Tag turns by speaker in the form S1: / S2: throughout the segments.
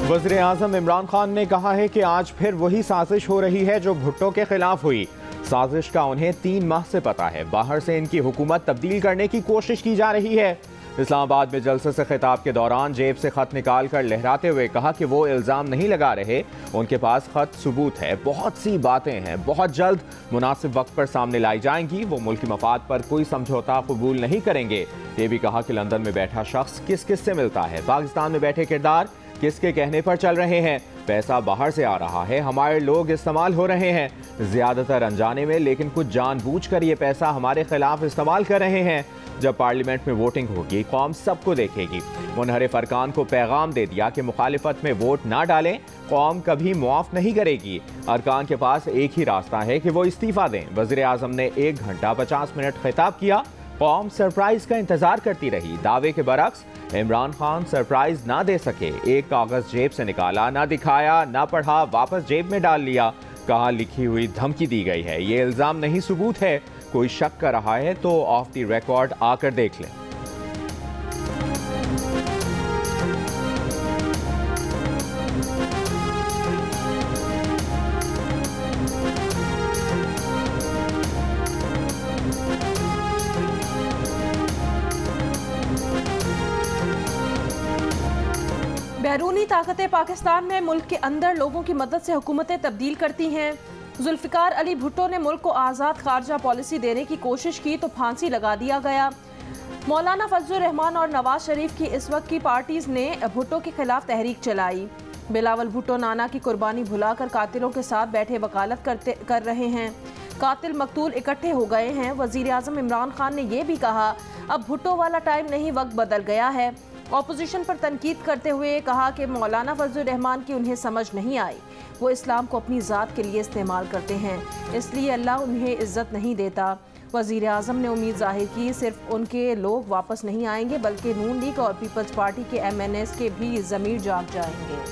S1: वज़ीर आज़म इमरान खान ने कहा है कि आज फिर वही साजिश हो रही है जो भुट्टो के खिलाफ हुई। साजिश का उन्हें 3 माह से पता है। बाहर से इनकी हुकूमत तब्दील करने की कोशिश की जा रही है। इस्लामाबाद में जलसे से खिताब के दौरान जेब से खत निकाल कर लहराते हुए कहा कि वो इल्ज़ाम नहीं लगा रहे, उनके पास खत सबूत है। बहुत सी बातें हैं, बहुत जल्द मुनासिब वक्त पर सामने लाई जाएंगी। वो मुल्की मफाद पर कोई समझौता कबूल नहीं करेंगे। ये भी कहा कि लंदन में बैठा शख्स किस किस से मिलता है, पाकिस्तान में बैठे किरदार किसके कहने पर चल रहे हैं। पैसा बाहर से आ रहा है, हमारे लोग इस्तेमाल हो रहे हैं, ज्यादातर अनजाने में, लेकिन कुछ जानबूझकर ये पैसा हमारे खिलाफ इस्तेमाल कर रहे हैं। जब पार्लियामेंट में वोटिंग होगी, कौम सबको देखेगी। मुनहरिफ अरकान को पैगाम दे दिया कि मुखालिफत में वोट ना डालें, कौम कभी मुआफ नहीं करेगी। अरकान के पास एक ही रास्ता है कि वो इस्तीफा दें। वज़ीर आज़म ने 1 घंटा 50 मिनट खिताब किया। कौम सरप्राइज का इंतजार करती रही। दावे के बरक्स इमरान खान सरप्राइज ना दे सके। एक कागज जेब से निकाला, ना दिखाया, ना पढ़ा, वापस जेब में डाल लिया। कहा लिखी हुई धमकी दी गई है, ये इल्जाम नहीं सबूत है। कोई शक कर रहा है तो ऑफ द रिकॉर्ड आकर देख लें।
S2: बैरूनी ताकतें पाकिस्तान में मुल्क के अंदर लोगों की मदद से हुकूमतें तब्दील करती हैं। जुल्फ़िकार अली भुट्टो ने मुल्क को आज़ाद खारजा पॉलिसी देने की कोशिश की तो फांसी लगा दिया गया। मौलाना फजलुर रहमान और नवाज शरीफ की इस वक्त की पार्टीज ने भुट्टो के खिलाफ तहरीक चलाई। बिलावल भुट्टो नाना की कुर्बानी भुलाकर कातिलों के साथ बैठे वकालत कर रहे हैं। कातिल मकतूल इकट्ठे हो गए हैं। वज़ीर आज़म इमरान खान ने यह भी कहा अब भुट्टो वाला टाइम नहीं, वक्त बदल गया है। ऑपोजिशन पर तनकीद करते हुए कहा कि मौलाना फजलुर रहमान की उन्हें समझ नहीं आई। वो इस्लाम को अपनी ज़ात के लिए इस्तेमाल करते हैं, इसलिए अल्लाह उन्हें इज्जत नहीं देता। वज़ीर आज़म ने उम्मीद जाहिर की सिर्फ उनके लोग वापस नहीं आएंगे, बल्कि नून लीग और पीपल्स पार्टी के MNS के भी ज़मीर जाग जाएंगे।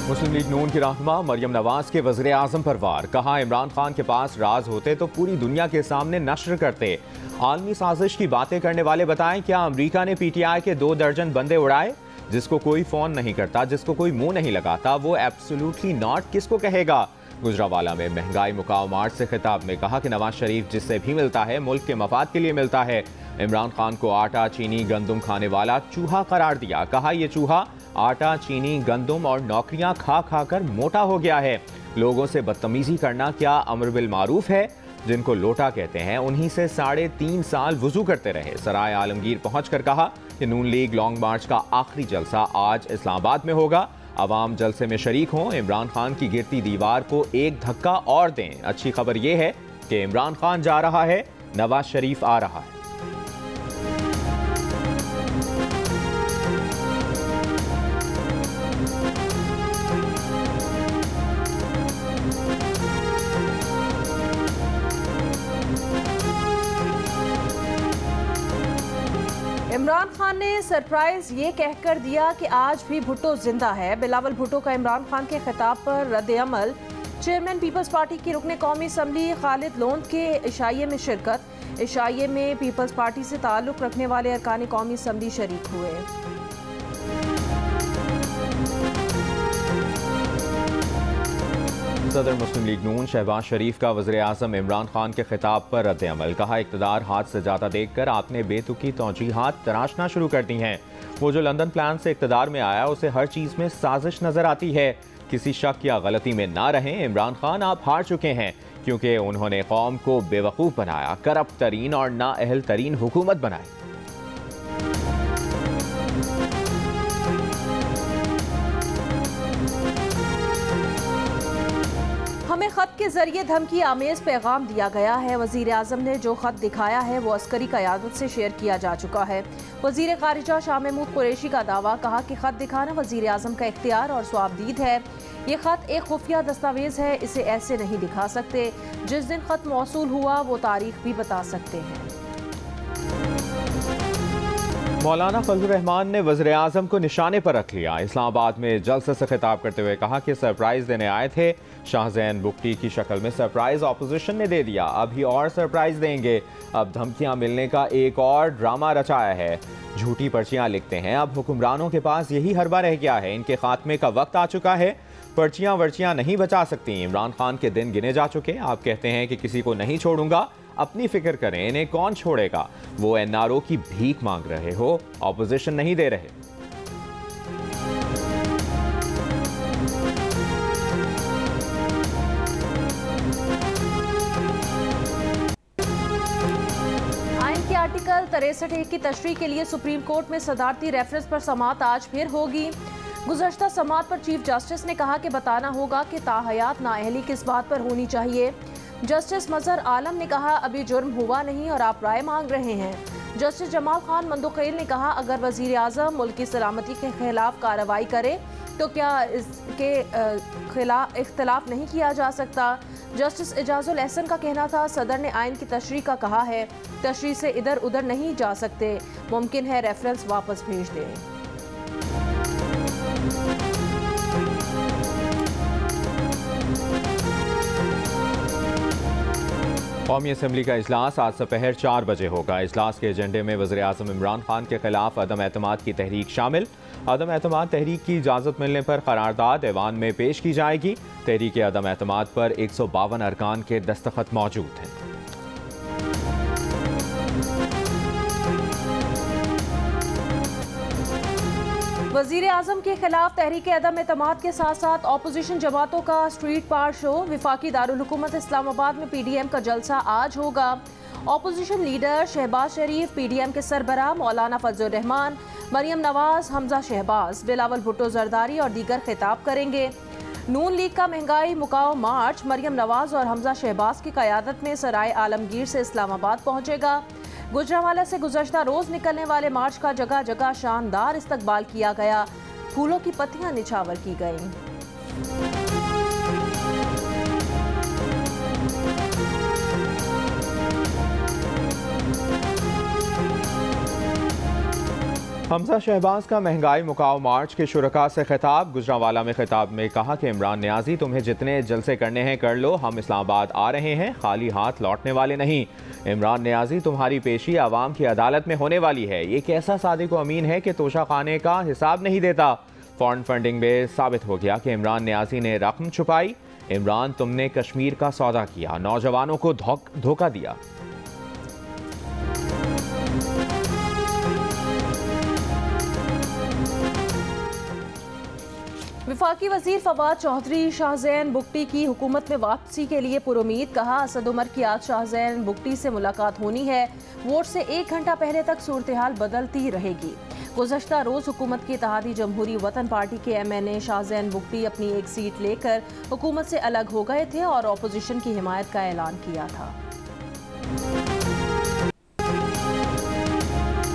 S1: मुस्लिम लीग नून की रहनुमा मरियम नवाज के वज़ीर आज़म पर वार। कहा इमरान खान के पास राज होते तो पूरी दुनिया के सामने नश्र करते। आलमी साजिश की बातें करने वाले बताएं क्या अमेरिका ने PTI के 2 दर्जन बंदे उड़ाए? जिसको कोई फोन नहीं करता, जिसको कोई मुंह नहीं लगाता, वो एब्सोल्युटली नॉट किसको कहेगा? गुजरावाला में महंगाई मुकाव मार्च से खिताब में कहा कि नवाज शरीफ जिससे भी मिलता है मुल्क के मफाद के लिए मिलता है। इमरान खान को आटा, चीनी, गंदुम खाने वाला चूहा करार दिया। कहा यह चूहा आटा, चीनी, गंदुम और नौकरियां खा खा कर मोटा हो गया है। लोगों से बदतमीजी करना क्या अमर बिल मारूफ है? जिनको लोटा कहते हैं उन्हीं से 3.5 साल वजू करते रहे। सराय आलमगीर पहुंचकर कहा कि नून लीग लॉन्ग मार्च का आखिरी जलसा आज इस्लामाबाद में होगा। अवाम जलसे में शरीक हों, इमरान खान की गिरती दीवार को एक धक्का और दें। अच्छी खबर यह है कि इमरान खान जा रहा है, नवाज शरीफ आ रहा है।
S2: इमरान खान ने सरप्राइज ये कहकर दिया कि आज भी भुट्टो जिंदा है। बिलावल भुट्टो का इमरान खान के खिताब पर रद्द अमल। चेयरमैन पीपल्स पार्टी की रुकने कौमी असम्बली खालिद लोन के इशाइये में शिरकत। इशाइये में पीपल्स पार्टी से ताल्लुक रखने वाले अरकान कौमी असम्बली शरीक हुए।
S1: सदर मुस्लिम लीग नून शहबाज शरीफ का वज़ीर आज़म इमरान खान के खिताब पर रद्द अमल। कहा इक़्तिदार हाथ से ज़्यादा देखकर आपने बेतुकी तौजीहात तराशना शुरू कर दी हैं। वो जो लंदन प्लान से इक़्तिदार में आया उसे हर चीज़ में साजिश नजर आती है। किसी शक या गलती में ना रहें। इमरान खान आप हार चुके हैं क्योंकि उन्होंने कौम को बेवकूफ़ बनाया, करप्ट तरीन और नाअहल तरीन हुकूमत बनाई।
S2: हमें ख़त के जरिए धमकी आमेज़ पैगाम दिया गया है। वज़ीर आज़म ने जो ख़त दिखाया है वो अस्करी क़यादत से शेयर किया जा चुका है। वज़ीर ख़ारिजा शाह महमूद कुरैशी का दावा। कहा कि ख़त दिखाना वज़ीर आज़म का इख्तियार और स्वाबदीद है। ये ख़त एक खुफिया दस्तावेज़ है, इसे ऐसे नहीं दिखा सकते। जिस दिन ख़त मौसूल हुआ वो तारीख भी बता सकते हैं।
S1: मौलाना फजल रहमान ने वज़ीर आज़म को निशाने पर रख लिया। इस्लामाबाद में जलसे से खिताब करते हुए कहा कि सरप्राइज देने आए थे, शाहजैन बुगटी की शक्ल में सरप्राइज ऑपोजिशन ने दे दिया, अभी और सरप्राइज देंगे। अब धमकियां मिलने का एक और ड्रामा रचाया है, झूठी पर्चियां लिखते हैं। अब हुक्मरानों के पास यही हरबा रह गया है, इनके खात्मे का वक्त आ चुका है। पर्चियां वर्चियां नहीं बचा सकती, इमरान खान के दिन गिने जा चुके। आप कहते हैं कि किसी को नहीं छोड़ूंगा, अपनी फिक्र करें, इन्हें कौन छोड़ेगा। वो एनआरओ की भीख मांग रहे हो, ऑपोजिशन नहीं दे रहे।
S2: आइन के आर्टिकल 63 की तशरीह के लिए सुप्रीम कोर्ट में सदारती रेफरेंस पर समाअत आज फिर होगी। गुज़श्ता समाअत पर चीफ जस्टिस ने कहा कि बताना होगा कि ताहयात नाअहली किस बात पर होनी चाहिए। जस्टिस मजहर आलम ने कहा अभी जुर्म हुआ नहीं और आप राय मांग रहे हैं। जस्टिस जमाल खान मंदोखेल ने कहा अगर वजीर आज़म मुल्क की सलामती के खिलाफ कार्रवाई करे तो क्या इसके खिलाफ इख्तलाफ नहीं किया जा सकता। जस्टिस एजाजुल एहसन का कहना था सदर ने आइन की तशरीह का कहा है, तशरीह से इधर उधर नहीं जा सकते, मुमकिन है रेफरेंस वापस भेज दें।
S1: कौमी असम्बली का इजलास आज दोपहर 4 बजे होगा। इजलास के एजेंडे में वज़ीर आज़म इमरान खान के खिलाफ अदम एतमाद की तहरीक शामिल। अदम एतमाद तहरीक की इजाज़त मिलने पर करारदाद ऐवान में पेश की जाएगी। तहरीक अदम एतमाद पर 152 अरकान के दस्तखत मौजूद हैं।
S2: वज़ीर आज़म के खिलाफ तहरीक अदम एतमाद के साथ साथ अपोजिशन जमातों का स्ट्रीट पार शो। विफाकी दारुल हुकूमत इस्लामाबाद में PDM का जलसा आज होगा। अपोजिशन लीडर शहबाज शरीफ, PDM के सरबराह मौलाना फजल रहमान, मरियम नवाज, हमजा शहबाज, बिलावल भुट्टो जरदारी और दीगर खिताब करेंगे। नून लीग का महंगाई मुकाओ मार्च मरियम नवाज और हमजा शहबाज की क़यादत में सराय आलमगीर से इस्लामाबाद पहुँचेगा। गुजरांवाला से गुज़श्ता रोज़ निकलने वाले मार्च का जगह जगह शानदार इस्तकबाल किया गया, फूलों की पत्तियां निछावर की गईं।
S1: हमजा शहबाज का महंगाई मुकाओ मार्च के शुरका से खिताब। गुजरांवाला में खिताब में कहा कि इमरान न्याजी तुम्हें जितने जलसे करने हैं कर लो, हम इस्लामाबाद आ रहे हैं, खाली हाथ लौटने वाले नहीं। इमरान न्याजी तुम्हारी पेशी आवाम की अदालत में होने वाली है। ये कैसा सादिक अमीन है कि तोशा खाने का हिसाब नहीं देता। फॉरेन फंडिंग में साबित हो गया कि इमरान न्याजी ने रकम छुपाई। इमरान तुमने कश्मीर का सौदा किया, नौजवानों को धोखा दिया।
S2: वफाकी वजीर फवाद चौधरी शाहजैन बुगटी की हुकूमत में वापसी के लिए पुरुमीद। कहा असद उमर की आज शाहजैन बुगटी से मुलाकात होनी है, वोट से 1 घंटा पहले तक सूरत हाल बदलती रहेगी। गुज़श्ता रोज़ हुकूमत की इत्तेहादी जमहूरी वतन पार्टी के MNA शाहजैन बुगटी अपनी एक सीट लेकर हुकूमत से अलग हो गए थे और अपोजिशन की हिमायत का ऐलान किया था।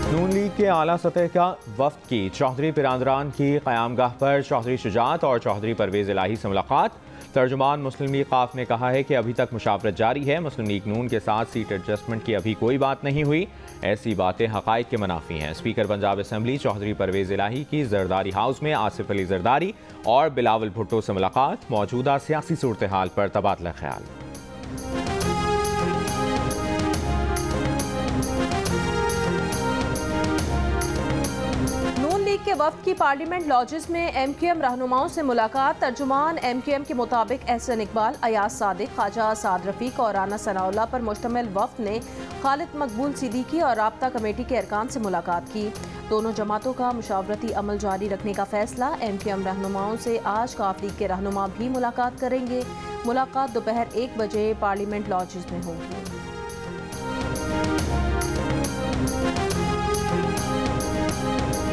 S1: नून लीग के आला सतह का वफ्द की चौधरी पिरांदरान की क़यामगाह पर चौधरी शुजात और चौधरी परवेज़ इलाही से मुलाकात। तर्जुमान मुस्लिम लीग क़ाफ ने कहा है कि अभी तक मुशावरत जारी है, मुस्लिम लीग नून के साथ सीट एडजस्टमेंट की अभी कोई बात नहीं हुई। ऐसी बातें हक़ाइक़ के मुनाफी हैं। स्पीकर पंजाब असम्बली चौधरी परवेज़ इलाही की जरदारी हाउस में आसिफ अली जरदारी और बिलावल भुट्टो से मुलाकात। मौजूदा सियासी सूरत हाल पर तबादला ख्याल।
S2: के वफ्द की पार्लियामेंट लॉजेस में MQM रहनुमाओं से मुलाकात। तर्जुमान MQM के मुताबिक एहसन इकबाल, अयाज सादिक, ख्वाजा साद रफीक और राना सनाउल्लाह पर मुश्तमिल वफ्द ने खालिद मकबूल सिद्दीकी और राब्ता कमेटी के अरकान से मुलाकात की। दोनों जमातों का मुशावरती अमल जारी रखने का फैसला। MQM रहनुमाओं से आज काफ लीग के रहनुमा भी मुलाकात करेंगे। मुलाकात दोपहर 1 बजे पार्लियामेंट लॉजेस में होगी।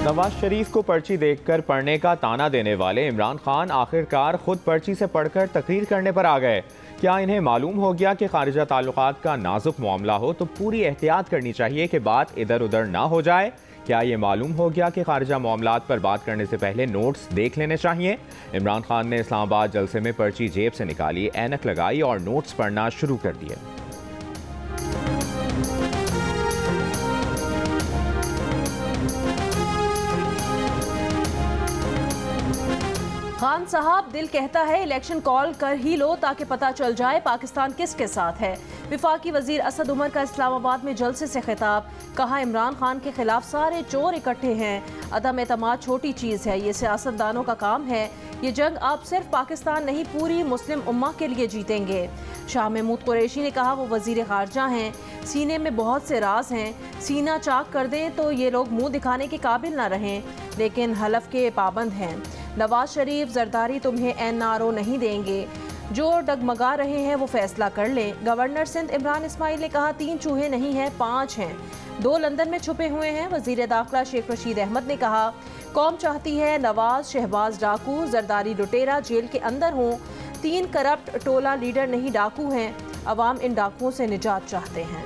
S1: नवाज शरीफ को पर्ची देखकर पढ़ने का ताना देने वाले इमरान खान आखिरकार खुद पर्ची से पढ़कर तकरीर करने पर आ गए। क्या इन्हें मालूम हो गया कि खारिजा ताल्लुकात का नाजुक मामला हो तो पूरी एहतियात करनी चाहिए कि बात इधर उधर ना हो जाए। क्या ये मालूम हो गया कि खारिजा मामलात पर बात करने से पहले नोट्स देख लेने चाहिए। इमरान खान ने इस्लामाबाद जलसे में पर्ची जेब से निकाली, ऐनक लगाई और नोट्स पढ़ना शुरू कर दिए।
S2: खान साहब, दिल कहता है इलेक्शन कॉल कर ही लो ताकि पता चल जाए पाकिस्तान किसके साथ है। विफाकी वजीर असद उमर का इस्लामाबाद में जलसे से खिताब, कहा इमरान खान के खिलाफ सारे चोर इकट्ठे हैं। अदम एतमाद छोटी चीज़ है, ये सियासतदानों का काम है। ये जंग आप सिर्फ पाकिस्तान नहीं पूरी मुस्लिम उम्मा के लिए जीतेंगे। शाह महमूद कुरैशी ने कहा वो वजीर खारजा हैं, सीने में बहुत से राज हैं, सीना चाक कर दें तो ये लोग मुंह दिखाने के काबिल ना रहें, लेकिन हलफ के पाबंद हैं। नवाज शरीफ, जरदारी तुम्हें NRO नहीं देंगे, जो डगमगा रहे हैं वो फैसला कर लें। गवर्नर सिंध इमरान इस्माइल ने कहा 3 चूहे नहीं हैं 5 हैं, 2 लंदन में छुपे हुए हैं। वजीर दाखिला शेख रशीद अहमद ने कहा कौम चाहती है नवाज शहबाज डाकू, जरदारी लुटेरा जेल के अंदर हों। 3 करप्ट टोला लीडर नहीं डाकू हैं, अवाम इन डाकुओं से निजात चाहते हैं।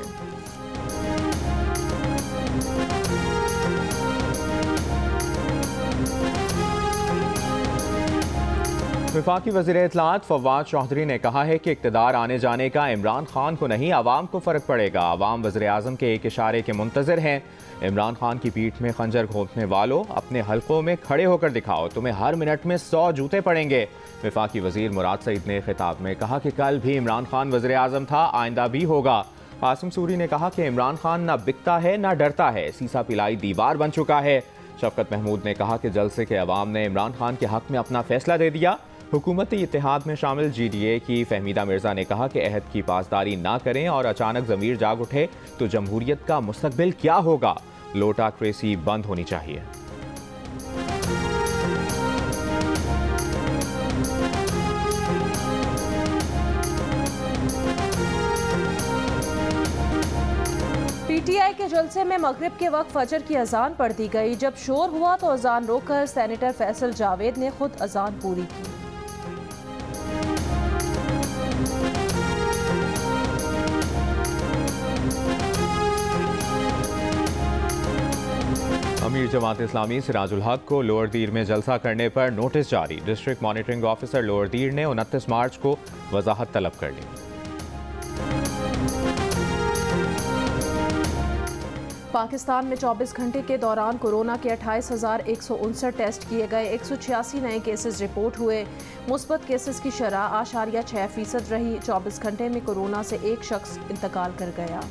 S1: वफाकी वज़ीर इत्तलाआत फवाद चौधरी ने कहा है कि इक़्तिदार आने जाने का इमरान खान को नहीं अवाम को फ़र्क पड़ेगा। अवाम वज़ीर आज़म के एक इशारे के मुंतज़िर हैं। इमरान खान की पीठ में खंजर घोंपने वालों, अपने हल्कों में खड़े होकर दिखाओ, तुम्हें हर मिनट में 100 जूते पड़ेंगे। वफाकी वज़ीर मुराद सईद ने खिताब में कहा कि कल भी इमरान खान वज़ीर आज़म था, आइंदा भी होगा। कासिम सूरी ने कहा कि इमरान खान ना बिकता है ना डरता है, सीसा पिलाई दीवार बन चुका है। शफकत महमूद ने कहा कि जलसे के अवाम ने इमरान खान के हक़ में अपना फैसला दे दिया। हुकूमती इत्तेहाद में शामिल GDA की फहमीदा मिर्जा ने कहा कि अहद की पासदारी ना करें और अचानक ज़मीर जाग उठे तो जमहूरियत का मुस्तकबिल क्या होगा। लोटाक्रेसी बंद होनी चाहिए।
S2: PTI के जलसे में मगरिब के वक्त फजर की अजान पढ़ दी गई। जब शोर हुआ तो अजान रोककर सेनेटर फैसल जावेद ने खुद अजान पूरी की।
S1: अमीर जमात इस्लामी सिराजुल हक को लोअर दीर में जलसा करने पर नोटिस जारी। डिस्ट्रिक्ट मॉनिटरिंग ऑफिसर लोअर दीर ने 29 मार्च को वजाहत तलब कर ली।
S2: पाकिस्तान में 24 घंटे के दौरान कोरोना के 28,159 टेस्ट किए गए, 186 नए केसेस रिपोर्ट हुए। मुस्बत केसेस की शरह 8.6% रही। 24 घंटे में कोरोना से एक शख्स इंतकाल कर गया।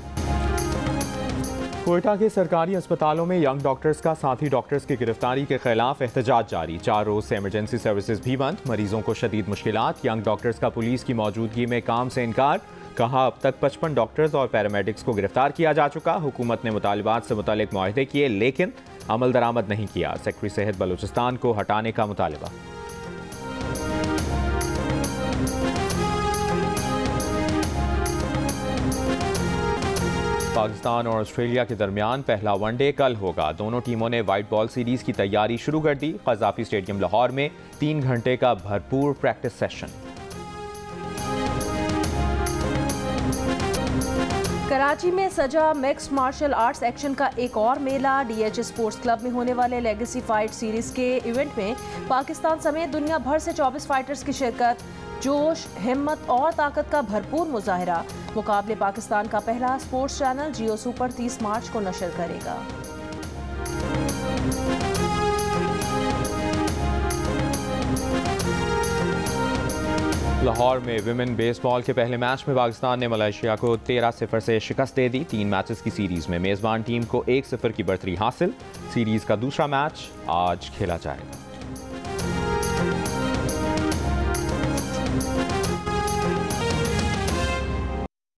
S1: कोयटा के सरकारी अस्पतालों में यंग डॉक्टर्स का साथी डॉक्टर्स की गिरफ्तारी के खिलाफ एहतजाज जारी। 4 रोज से इमरजेंसी सर्विसेज भी बंद, मरीजों को शदीद मुश्किलात। यंग डॉक्टर्स का पुलिस की मौजूदगी में काम से इनकार, कहा अब तक 55 डॉक्टर्स और पैरामेडिक्स को गिरफ्तार किया जा चुका। हुकूमत ने मुतालिबात से मुतालिक मुआहदे किए लेकिन अमल दरामद नहीं किया। सेक्रेटरी सेहत बलूचिस्तान को हटाने का मुतालिबा। पाकिस्तान और ऑस्ट्रेलिया के दरमियान पहला वनडे कल होगा। दोनों टीमों ने वाइट बॉल सीरीज की तैयारी शुरू कर दी। क़ज़ाफ़ी स्टेडियम लाहौर में 3 घंटे का भरपूर प्रैक्टिस सेशन।
S2: कराची में सजा मिक्स्ड मार्शल आर्ट्स एक्शन का एक और मेला। DH स्पोर्ट्स क्लब में होने वाले लेगेसी फाइट सीरीज के इवेंट में पाकिस्तान समेत दुनिया भर से 24 फाइटर्स की शिरकत। जोश, हिम्मत और ताकत का भरपूर मुजाहिरा। मुकाबले पाकिस्तान का पहला स्पोर्ट्स चैनल जियो सुपर 30 मार्च को नशर करेगा।
S1: लाहौर में विमेन बेसबॉल के पहले मैच में पाकिस्तान ने मलेशिया को 13-0 से शिकस्त दे दी। 3 मैचेस की सीरीज में मेजबान टीम को 1-0 की बढ़तरी हासिल। सीरीज का दूसरा मैच आज खेला जाएगा।